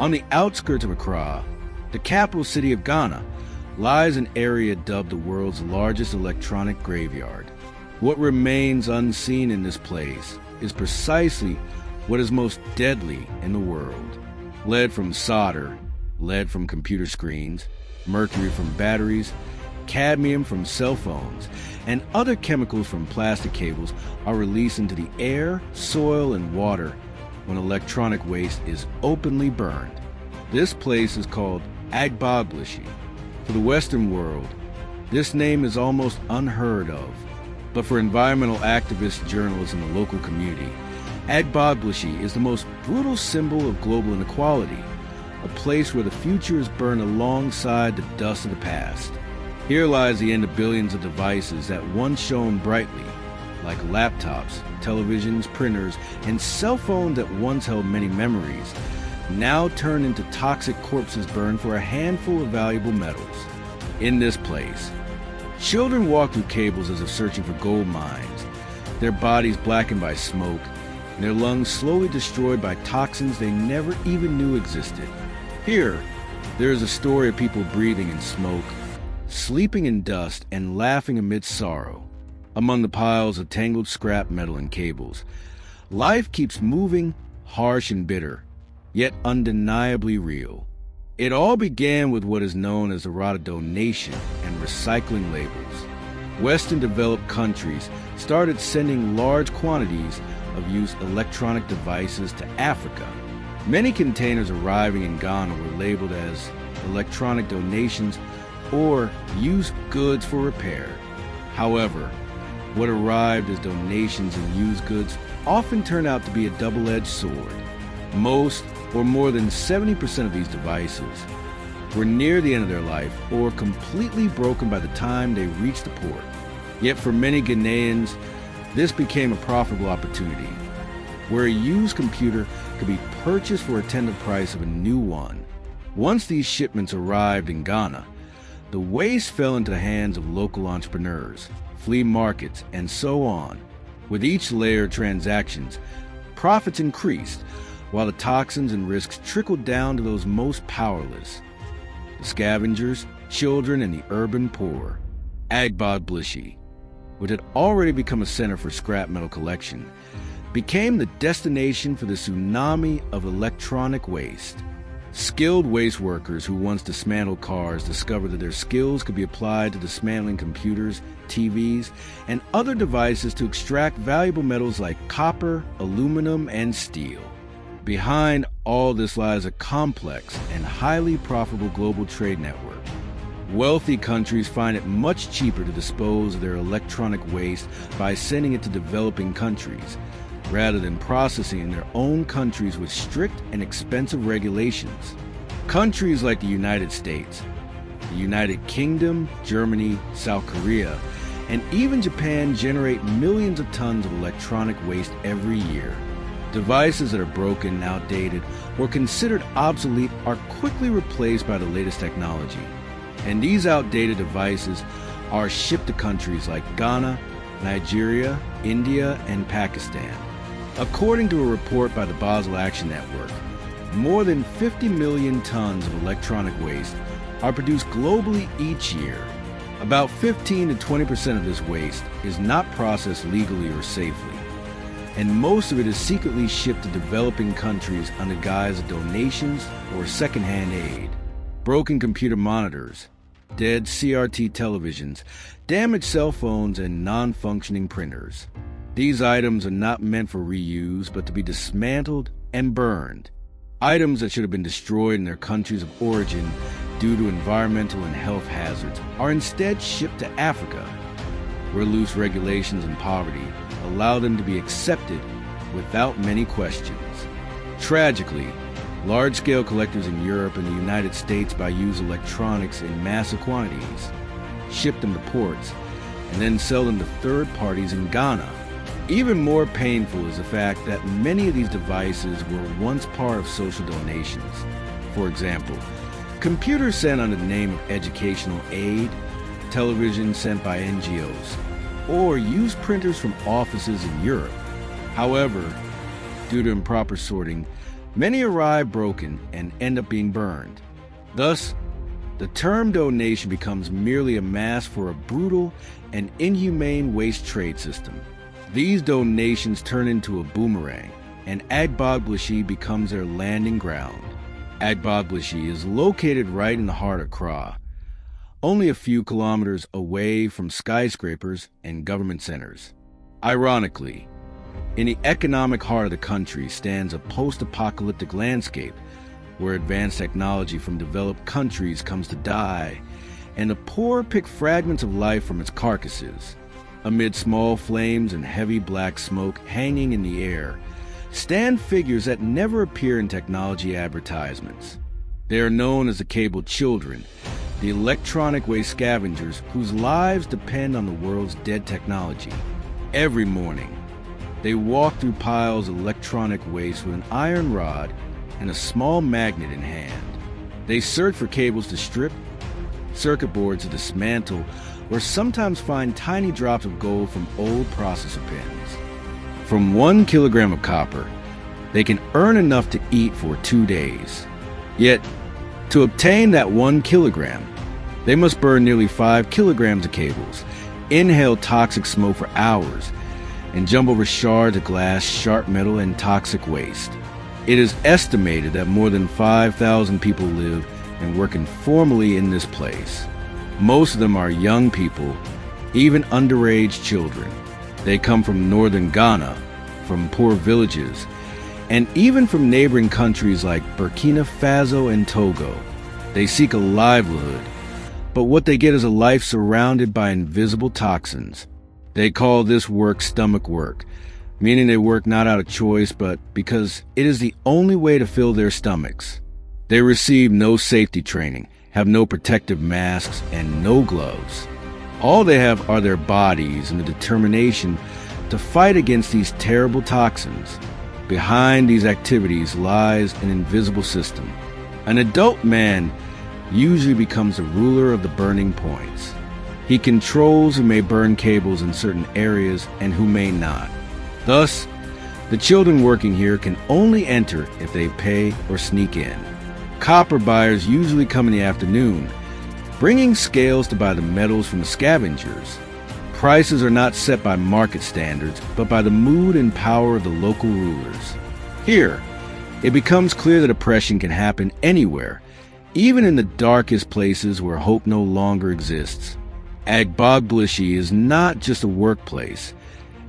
On the outskirts of Accra, the capital city of Ghana, lies an area dubbed the world's largest electronic graveyard. What remains unseen in this place is precisely what is most deadly in the world. Lead from solder, lead from computer screens, mercury from batteries, cadmium from cell phones, and other chemicals from plastic cables are released into the air, soil, and water when electronic waste is openly burned. This place is called Agbogbloshie. For the Western world, this name is almost unheard of. But for environmental activists, journalists, and the local community, Agbogbloshie is the most brutal symbol of global inequality, a place where the future is burned alongside the dust of the past. Here lies the end of billions of devices that once shone brightly, like laptops, televisions, printers, and cell phones that once held many memories, now turn into toxic corpses burned for a handful of valuable metals. In this place, children walk through cables as if searching for gold mines, their bodies blackened by smoke, and their lungs slowly destroyed by toxins they never even knew existed. Here, there is a story of people breathing in smoke, sleeping in dust, and laughing amidst sorrow. Among the piles of tangled scrap metal and cables, life keeps moving, harsh and bitter, yet undeniably real. It all began with what is known as the donation and recycling labels. Western developed countries started sending large quantities of used electronic devices to Africa. Many containers arriving in Ghana were labeled as electronic donations or used goods for repair. However, what arrived as donations and used goods often turned out to be a double-edged sword. Most, or more than 70% of these devices, were near the end of their life or completely broken by the time they reached the port. Yet for many Ghanaians, this became a profitable opportunity, where a used computer could be purchased for a tenth the price of a new one. Once these shipments arrived in Ghana, the waste fell into the hands of local entrepreneurs, flea markets, and so on. With each layer of transactions, profits increased, while the toxins and risks trickled down to those most powerless, the scavengers, children, and the urban poor. Agbogbloshie, which had already become a center for scrap metal collection, became the destination for the tsunami of electronic waste. Skilled waste workers who once dismantled cars discovered that their skills could be applied to dismantling computers, TVs, and other devices to extract valuable metals like copper, aluminum, and steel. Behind all this lies a complex and highly profitable global trade network. Wealthy countries find it much cheaper to dispose of their electronic waste by sending it to developing countries, rather than processing in their own countries with strict and expensive regulations. Countries like the United States, the United Kingdom, Germany, South Korea, and even Japan generate millions of tons of electronic waste every year. Devices that are broken, outdated, or considered obsolete are quickly replaced by the latest technology. And these outdated devices are shipped to countries like Ghana, Nigeria, India, and Pakistan. According to a report by the Basel Action Network, more than 50 million tons of electronic waste are produced globally each year. About 15 to 20% of this waste is not processed legally or safely, and most of it is secretly shipped to developing countries under guise of donations or secondhand aid. Broken computer monitors, dead CRT televisions, damaged cell phones, and non-functioning printers. These items are not meant for reuse, but to be dismantled and burned. Items that should have been destroyed in their countries of origin due to environmental and health hazards are instead shipped to Africa, where loose regulations and poverty allow them to be accepted without many questions. Tragically, large-scale collectors in Europe and the United States buy used electronics in massive quantities, ship them to ports, and then sell them to third parties in Ghana. Even more painful is the fact that many of these devices were once part of social donations. For example, computers sent under the name of educational aid, television sent by NGOs, or used printers from offices in Europe. However, due to improper sorting, Many arrive broken and end up being burned. Thus, the term donation becomes merely a mask for a brutal and inhumane waste trade system. These donations turn into a boomerang, and Agbogbloshie becomes their landing ground. Agbogbloshie is located right in the heart of Accra, only a few kilometers away from skyscrapers and government centers. Ironically, in the economic heart of the country stands a post-apocalyptic landscape where advanced technology from developed countries comes to die, and the poor pick fragments of life from its carcasses. Amid small flames and heavy black smoke hanging in the air, stand figures that never appear in technology advertisements. They are known as the Cable Children, the electronic waste scavengers whose lives depend on the world's dead technology. Every morning, they walk through piles of electronic waste with an iron rod and a small magnet in hand. They search for cables to strip, circuit boards to dismantle, or sometimes find tiny drops of gold from old processor pins. From 1 kilogram of copper, they can earn enough to eat for 2 days. Yet, to obtain that 1 kilogram, they must burn nearly 5 kilograms of cables, inhale toxic smoke for hours, and jump over shards of glass, sharp metal, and toxic waste. It is estimated that more than 5,000 people live and work informally in this place. Most of them are young people, even underage children. They come from northern Ghana, from poor villages, and even from neighboring countries like Burkina Faso and Togo. They seek a livelihood, but what they get is a life surrounded by invisible toxins. They call this work stomach work, meaning they work not out of choice, but because it is the only way to fill their stomachs. They receive no safety training, have no protective masks, and no gloves. All they have are their bodies and the determination to fight against these terrible toxins. Behind these activities lies an invisible system. An adult man usually becomes the ruler of the burning points. He controls who may burn cables in certain areas and who may not. Thus, the children working here can only enter if they pay or sneak in. Copper buyers usually come in the afternoon, bringing scales to buy the metals from the scavengers. Prices are not set by market standards, but by the mood and power of the local rulers. Here, it becomes clear that oppression can happen anywhere, even in the darkest places where hope no longer exists. Agbogbloshie is not just a workplace,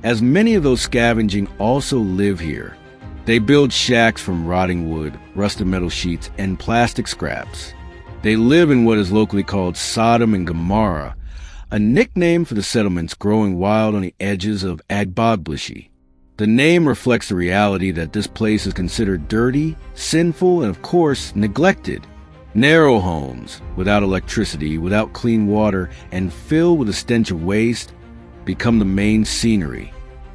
as many of those scavenging also live here. They build shacks from rotting wood, rusted metal sheets, and plastic scraps. They live in what is locally called Sodom and Gomorrah, a nickname for the settlements growing wild on the edges of Agbogbloshie. The name reflects the reality that this place is considered dirty, sinful, and of course, neglected. Narrow homes, without electricity, without clean water, and filled with a stench of waste, become the main scenery.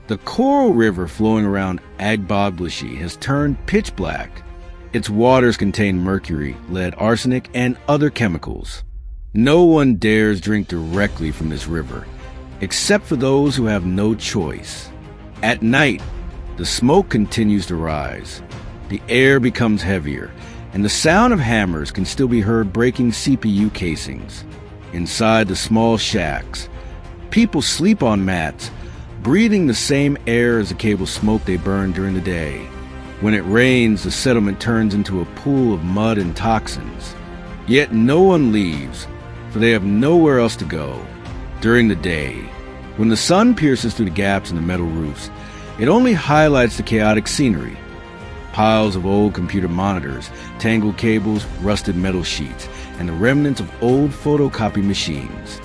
The Coral River flowing around Agbogbloshie has turned pitch black. Its waters contain mercury, lead, arsenic, and other chemicals. No one dares drink directly from this river, except for those who have no choice. At night, the smoke continues to rise. The air becomes heavier, and the sound of hammers can still be heard breaking CPU casings. Inside the small shacks, people sleep on mats, breathing the same air as the cable smoke they burn during the day. When it rains, the settlement turns into a pool of mud and toxins. Yet no one leaves, for they have nowhere else to go. During the day, when the sun pierces through the gaps in the metal roofs, it only highlights the chaotic scenery. Piles of old computer monitors, tangled cables, rusted metal sheets, and the remnants of old photocopy machines.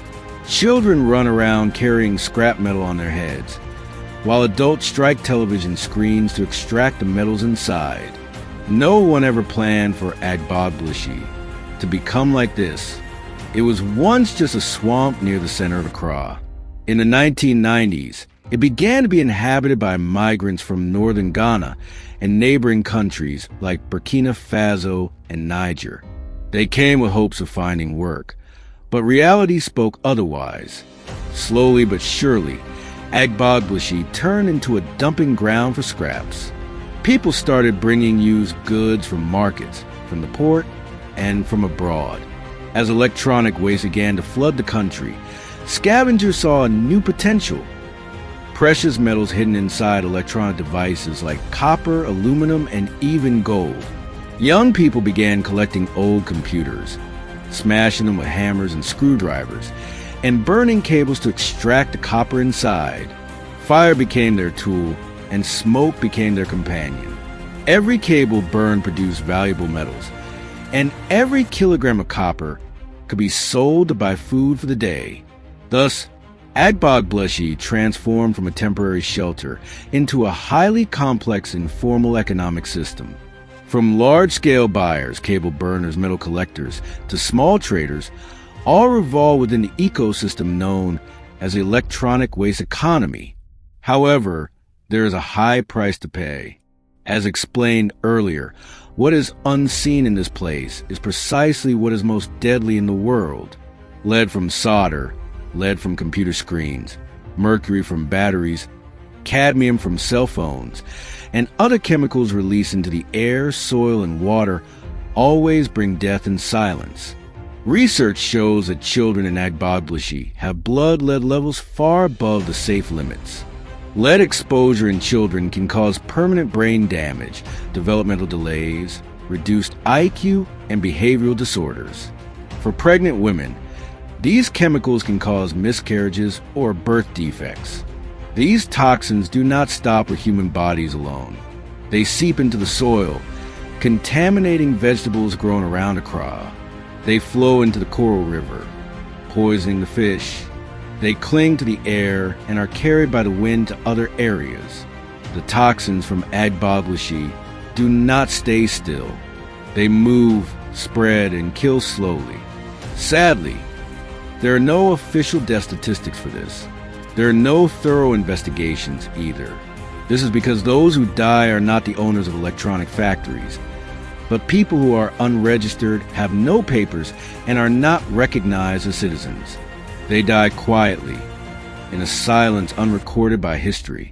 Children run around carrying scrap metal on their heads, while adults strike television screens to extract the metals inside. No one ever planned for Agbogbloshie to become like this. It was once just a swamp near the center of Accra. In the 1990s, it began to be inhabited by migrants from northern Ghana and neighboring countries like Burkina Faso and Niger. They came with hopes of finding work, but reality spoke otherwise. Slowly but surely, Agbogbloshie turned into a dumping ground for scraps. People started bringing used goods from markets, from the port, and from abroad. As electronic waste began to flood the country, scavengers saw a new potential. Precious metals hidden inside electronic devices like copper, aluminum, and even gold. Young people began collecting old computers, smashing them with hammers and screwdrivers, and burning cables to extract the copper inside. Fire became their tool, and smoke became their companion. Every cable burned produced valuable metals, and every kilogram of copper could be sold to buy food for the day. Thus, Agbogbloshie transformed from a temporary shelter into a highly complex and formal economic system. From large-scale buyers, cable burners, metal collectors, to small traders, all revolve within the ecosystem known as the electronic waste economy. However, there is a high price to pay. As explained earlier, what is unseen in this place is precisely what is most deadly in the world. Lead from solder, lead from computer screens, mercury from batteries, cadmium from cell phones, and other chemicals released into the air, soil, and water always bring death in silence. Research shows that children in Agbogbloshie have blood lead levels far above the safe limits. Lead exposure in children can cause permanent brain damage, developmental delays, reduced IQ, and behavioral disorders. For pregnant women, these chemicals can cause miscarriages or birth defects. These toxins do not stop with human bodies alone. They seep into the soil, contaminating vegetables grown around Accra. They flow into the Coral River, poisoning the fish. They cling to the air and are carried by the wind to other areas. The toxins from Agbogbloshie do not stay still. They move, spread, and kill slowly. Sadly, there are no official death statistics for this. There are no thorough investigations either. This is because those who die are not the owners of electronic factories, but people who are unregistered, have no papers, and are not recognized as citizens. They die quietly, in a silence unrecorded by history.